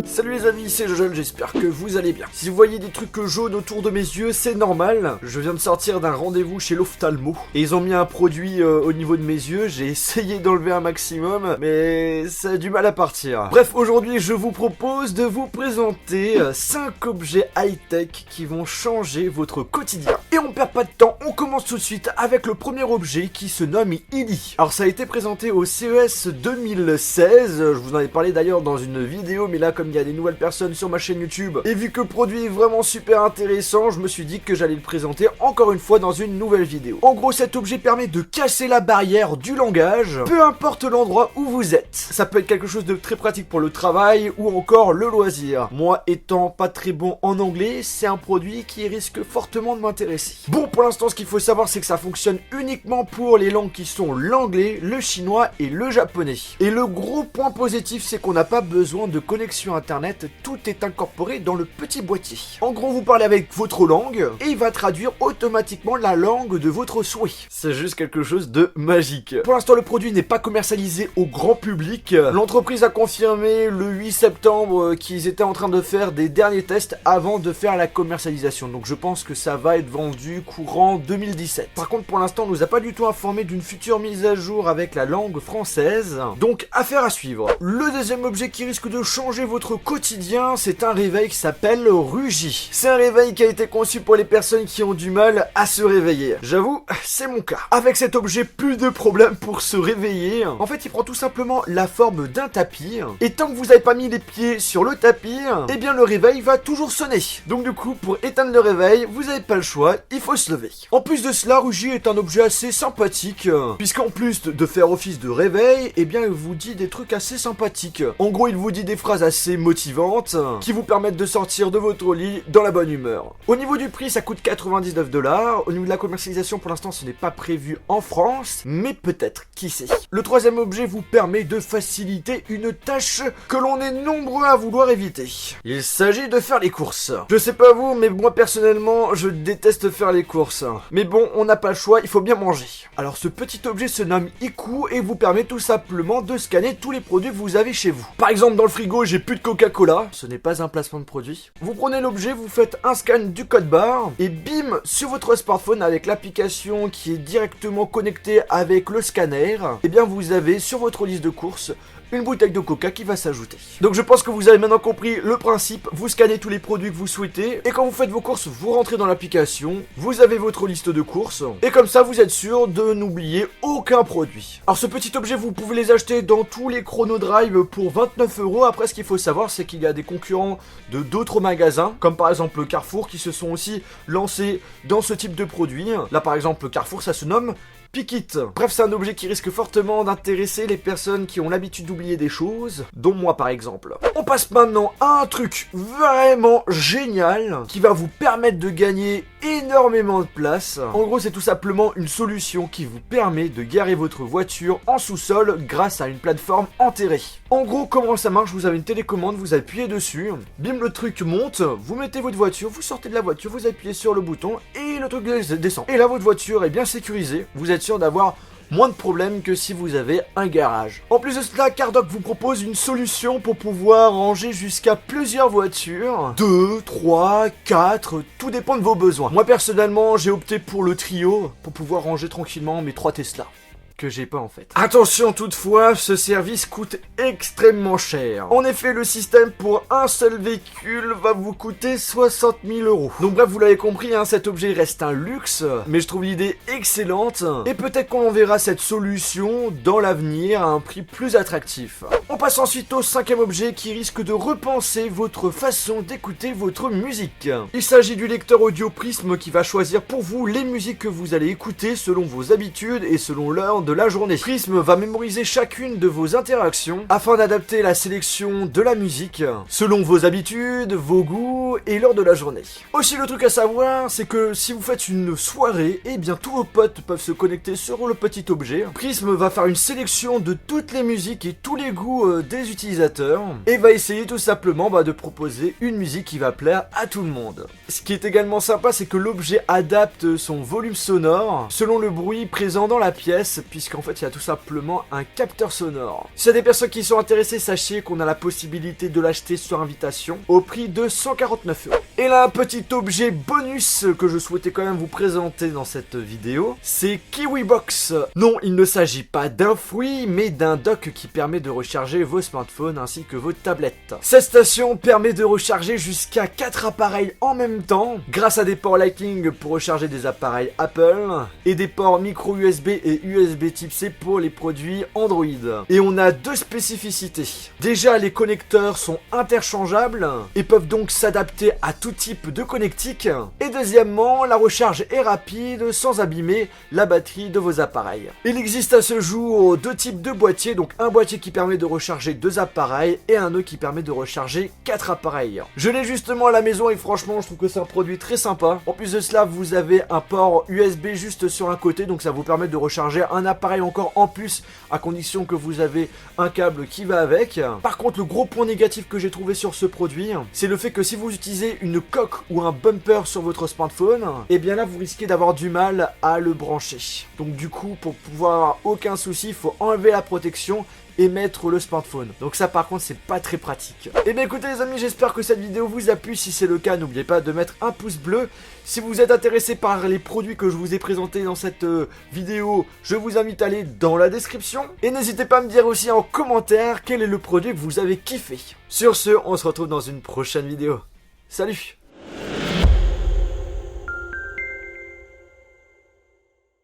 Salut les amis, c'est Jojo, j'espère que vous allez bien. Si vous voyez des trucs jaunes autour de mes yeux, c'est normal. Je viens de sortir d'un rendez-vous chez l'ophtalmo et ils ont mis un produit au niveau de mes yeux. J'ai essayé d'enlever un maximum, mais ça a du mal à partir. Bref, aujourd'hui je vous propose de vous présenter 5 objets high-tech qui vont changer votre quotidien. Et on perd pas de temps, on commence tout de suite avec le premier objet qui se nomme Illy. Alors ça a été présenté au CES 2016, je vous en ai parlé d'ailleurs dans une vidéo, mais là comme il y a des nouvelles personnes sur ma chaîne YouTube, et vu que le produit est vraiment super intéressant, je me suis dit que j'allais le présenter encore une fois dans une nouvelle vidéo. En gros, cet objet permet de casser la barrière du langage, peu importe l'endroit où vous êtes. Ça peut être quelque chose de très pratique pour le travail ou encore le loisir. Moi, étant pas très bon en anglais, c'est un produit qui risque fortement de m'intéresser. Bon, pour l'instant, ce qu'il faut savoir, c'est que ça fonctionne uniquement pour les langues qui sont l'anglais, le chinois et le japonais. Et le gros point positif, c'est qu'on n'a pas besoin de connexion internet, tout est incorporé dans le petit boîtier. En gros, vous parlez avec votre langue et il va traduire automatiquement la langue de votre souhait. C'est juste quelque chose de magique. Pour l'instant, le produit n'est pas commercialisé au grand public. L'entreprise a confirmé le 8 septembre qu'ils étaient en train de faire des derniers tests avant de faire la commercialisation. Donc je pense que ça va être vendu courant 2017. Par contre, pour l'instant, on nous a pas du tout informé d'une future mise à jour avec la langue française. Donc affaire à suivre. Le deuxième objet qui risque de changer votre quotidien, c'est un réveil qui s'appelle Rugy. C'est un réveil qui a été conçu pour les personnes qui ont du mal à se réveiller. J'avoue, c'est mon cas. Avec cet objet, plus de problème pour se réveiller. En fait, il prend tout simplement la forme d'un tapis. Et tant que vous n'avez pas mis les pieds sur le tapis, eh bien le réveil va toujours sonner. Donc du coup, pour éteindre le réveil, vous n'avez pas le choix, il faut se lever. En plus de cela, Rugy est un objet assez sympathique, puisqu'en plus de faire office de réveil, eh bien il vous dit des trucs assez sympathiques. En gros, il vous dit des phrases assez motivantes qui vous permettent de sortir de votre lit dans la bonne humeur. Au niveau du prix, ça coûte 99 $. Au niveau de la commercialisation, pour l'instant, ce n'est pas prévu en France, mais peut-être, qui sait. Le troisième objet vous permet de faciliter une tâche que l'on est nombreux à vouloir éviter. Il s'agit de faire les courses. Je sais pas vous, mais moi personnellement, je déteste faire les courses. Mais bon, on n'a pas le choix, il faut bien manger. Alors ce petit objet se nomme Iku et vous permet tout simplement de scanner tous les produits que vous avez chez vous. Par exemple, dans le frigo, j'ai plus de Coca-Cola. Ce n'est pas un placement de produit. Vous prenez l'objet, vous faites un scan du code barre et bim, sur votre smartphone avec l'application qui est directement connectée avec le scanner, et bien vous avez sur votre liste de courses une bouteille de coca qui va s'ajouter. Donc je pense que vous avez maintenant compris le principe, vous scannez tous les produits que vous souhaitez, et quand vous faites vos courses, vous rentrez dans l'application, vous avez votre liste de courses, et comme ça vous êtes sûr de n'oublier aucun produit. Alors ce petit objet, vous pouvez les acheter dans tous les Chronodrive pour 29 €. Après, ce qu'il faut savoir, c'est qu'il y a des concurrents de d'autres magasins, comme par exemple Carrefour, qui se sont aussi lancés dans ce type de produit. Là par exemple, Carrefour, ça se nomme Pick-it. Bref, c'est un objet qui risque fortement d'intéresser les personnes qui ont l'habitude d'oublier des choses, dont moi par exemple. On passe maintenant à un truc vraiment génial qui va vous permettre de gagner énormément de place. En gros, c'est tout simplement une solution qui vous permet de garer votre voiture en sous-sol grâce à une plateforme enterrée. En gros, comment ça marche? Vous avez une télécommande, vous appuyez dessus, bim, le truc monte, vous mettez votre voiture, vous sortez de la voiture, vous appuyez sur le bouton et le truc descend. Et là, votre voiture est bien sécurisée, vous êtes sûr d'avoir moins de problèmes que si vous avez un garage. En plus de cela, Cardoc vous propose une solution pour pouvoir ranger jusqu'à plusieurs voitures. 2, 3, 4, tout dépend de vos besoins. Moi personnellement, j'ai opté pour le trio pour pouvoir ranger tranquillement mes 3 Tesla. Que j'ai pas en fait. Attention toutefois, ce service coûte extrêmement cher. En effet, le système pour un seul véhicule va vous coûter 60 000 €. Donc bref, vous l'avez compris, hein, cet objet reste un luxe, mais je trouve l'idée excellente, et peut-être qu'on enverra cette solution dans l'avenir à un prix plus attractif. On passe ensuite au cinquième objet qui risque de repenser votre façon d'écouter votre musique. Il s'agit du lecteur audio Prism qui va choisir pour vous les musiques que vous allez écouter selon vos habitudes et selon l'heure de la journée. Prism va mémoriser chacune de vos interactions afin d'adapter la sélection de la musique selon vos habitudes, vos goûts et l'heure de la journée. Aussi, le truc à savoir, c'est que si vous faites une soirée, eh bien tous vos potes peuvent se connecter sur le petit objet. Prism va faire une sélection de toutes les musiques et tous les goûts des utilisateurs et va essayer tout simplement de proposer une musique qui va plaire à tout le monde. Ce qui est également sympa, c'est que l'objet adapte son volume sonore selon le bruit présent dans la pièce puisqu'en fait il y a tout simplement un capteur sonore. S'il y a des personnes qui sont intéressées, sachez qu'on a la possibilité de l'acheter sur invitation au prix de 149 €. Et là, un petit objet bonus que je souhaitais quand même vous présenter dans cette vidéo, c'est KiwiBox. Non, il ne s'agit pas d'un fruit, mais d'un dock qui permet de recharger vos smartphones ainsi que vos tablettes. Cette station permet de recharger jusqu'à 4 appareils en même temps, grâce à des ports Lightning pour recharger des appareils Apple, et des ports micro USB et USB type C pour les produits Android. Et on a deux spécificités. Déjà, les connecteurs sont interchangeables et peuvent donc s'adapter à tout type de connectique. Et deuxièmement, la recharge est rapide sans abîmer la batterie de vos appareils. Il existe à ce jour deux types de boîtiers, donc un boîtier qui permet de recharger 2 appareils et un autre qui permet de recharger 4 appareils. Je l'ai justement à la maison et franchement je trouve que c'est un produit très sympa. En plus de cela, vous avez un port USB juste sur un côté, donc ça vous permet de recharger un appareil encore en plus, à condition que vous avez un câble qui va avec. Par contre, le gros point négatif que j'ai trouvé sur ce produit, c'est le fait que si vous utilisez une coque ou un bumper sur votre smartphone, et bien là vous risquez d'avoir du mal à le brancher. Donc du coup, pour pouvoir avoir aucun souci, il faut enlever la protection et mettre le smartphone. Donc ça par contre c'est pas très pratique. Et bien écoutez les amis, j'espère que cette vidéo vous a plu. Si c'est le cas, n'oubliez pas de mettre un pouce bleu. Si vous êtes intéressé par les produits que je vous ai présentés dans cette vidéo, je vous invite à aller dans la description. Et n'hésitez pas à me dire aussi en commentaire quel est le produit que vous avez kiffé. Sur ce, on se retrouve dans une prochaine vidéo. Salut!